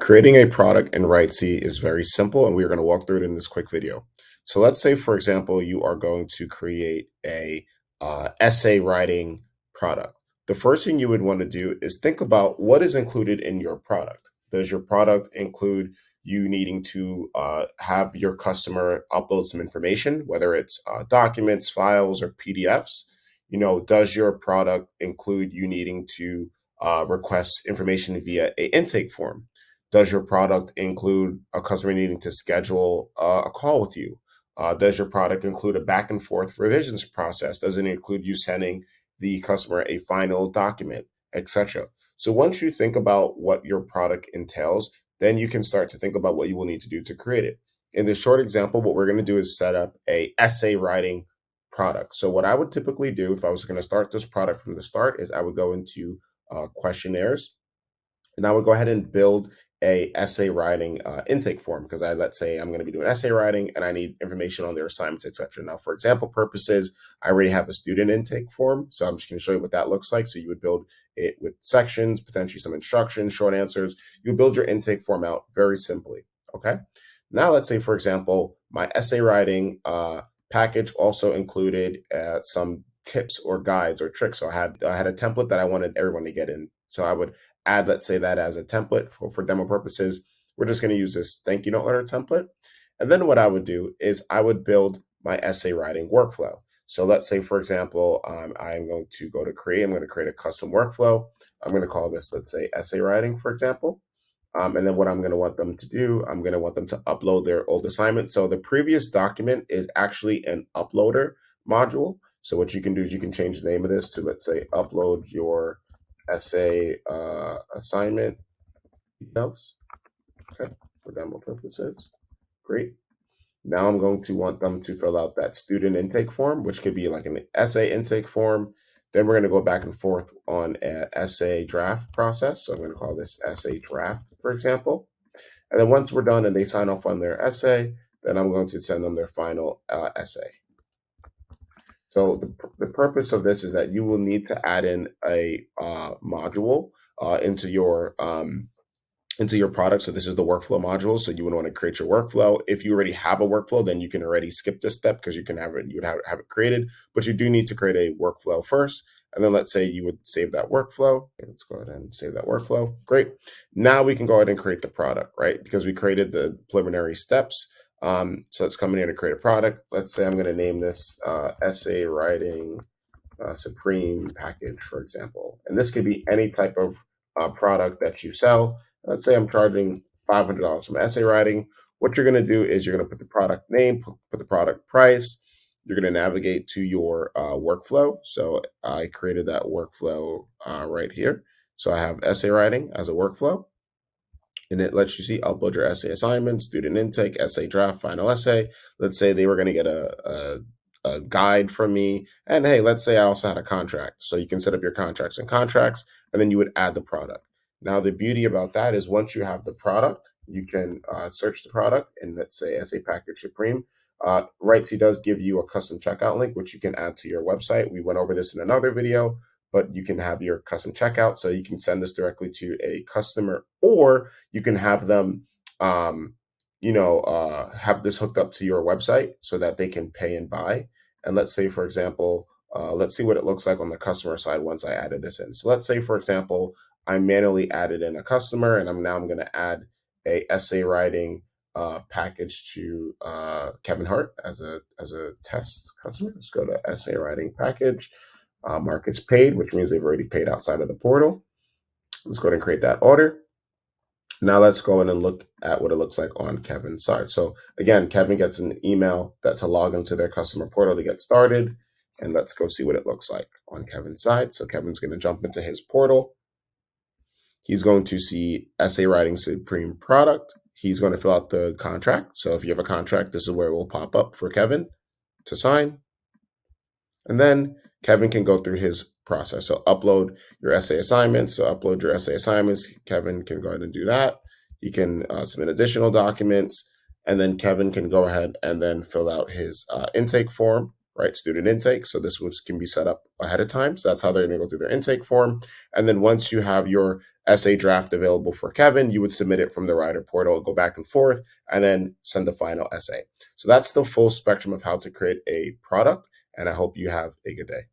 Creating a product in Writesy is very simple, and we're going to walk through it in this quick video. So let's say, for example, you are going to create a essay writing product. The first thing you would want to do is think about what is included in your product. Does your product include you needing to have your customer upload some information, whether it's documents, files, or PDFs? Does your product include you needing to request information via a intake form? Does your product include a customer needing to schedule a call with you? Does your product include a back and forth revisions process? Does it include you sending the customer a final document, etc.? So once you think about what your product entails, then you can start to think about what you will need to do to create it. In this short example, what we're going to do is set up a essay writing product. So what I would typically do if I was going to start this product from the start is I would go into questionnaires, and I would go ahead and build a essay writing intake form, because let's say I'm going to be doing essay writing and I need information on their assignments, etc. Now, for example purposes, I already have a student intake form, so I'm just going to show you what that looks like. So you would build it with sections, potentially some instructions, short answers. You build your intake form out very simply. Okay. Now, let's say, for example, my essay writing package also included some tips or guides or tricks. So I had a template that I wanted everyone to get in. So I would add, let's say, that as a template for demo purposes. We're just going to use this thank you note letter template. And then what I would do is I would build my essay writing workflow. So let's say, for example, I'm going to go to create. I'm going to create a custom workflow. I'm going to call this, let's say, essay writing, for example. And then what I'm going to want them to do, I'm going to want them to upload their old assignment. So the previous document is actually an uploader module. So what you can do is you can change the name of this to, let's say, upload your essay assignment details. Okay, for demo purposes. Great. Now I'm going to want them to fill out that student intake form, which could be like an essay intake form. Then we're going to go back and forth on an essay draft process. So I'm going to call this essay draft, for example. And then once we're done and they sign off on their essay, then I'm going to send them their final essay. So the purpose of this is that you will need to add in a module into your product. So this is the workflow module. So you would want to create your workflow. If you already have a workflow, then you can already skip this step because you would have it created. But you do need to create a workflow first. And then let's say you would save that workflow. Okay, let's go ahead and save that workflow. Great. Now we can go ahead and create the product, right? Because we created the preliminary steps. So let's come in here to create a product. Let's say I'm going to name this essay writing Supreme package, for example. And this could be any type of product that you sell. Let's say I'm charging $500 from essay writing. What you're going to do is you're going to put the product name, put the product price. You're going to navigate to your workflow. So I created that workflow right here. So I have essay writing as a workflow. And it lets you see upload your essay assignments, student intake, essay draft, final essay. Let's say they were going to get a guide from me. And hey, let's say I also had a contract. So you can set up your contracts, and then you would add the product. Now, the beauty about that is once you have the product, you can search the product and let's say essay package Supreme. Writesy does give you a custom checkout link, which you can add to your website. We went over this in another video, but you can have your custom checkout. So you can send this directly to a customer, or you can have them, have this hooked up to your website so that they can pay and buy. And let's say, for example, let's see what it looks like on the customer side once I added this in. So let's say, for example, I manually added in a customer, and I'm going to add a essay writing package to Kevin Hart as a test customer. Let's go to essay writing package. Markets paid, which means they've already paid outside of the portal. Let's go ahead and create that order. Now let's go in and look at what it looks like on Kevin's side. So again, Kevin gets an email that's a login to their customer portal to get started. And let's go see what it looks like on Kevin's side. So Kevin's going to jump into his portal. He's going to see essay writing Supreme product. He's going to fill out the contract. So if you have a contract, this is where it will pop up for Kevin to sign. And then Kevin can go through his process. So upload your essay assignments. So upload your essay assignments. Kevin can go ahead and do that. He can submit additional documents. And then Kevin can go ahead and then fill out his intake form, right? Student intake. So this can be set up ahead of time. So that's how they're going to go through their intake form. And then once you have your essay draft available for Kevin, you would submit it from the writer portal, go back and forth, and then send the final essay. So that's the full spectrum of how to create a product. And I hope you have a good day.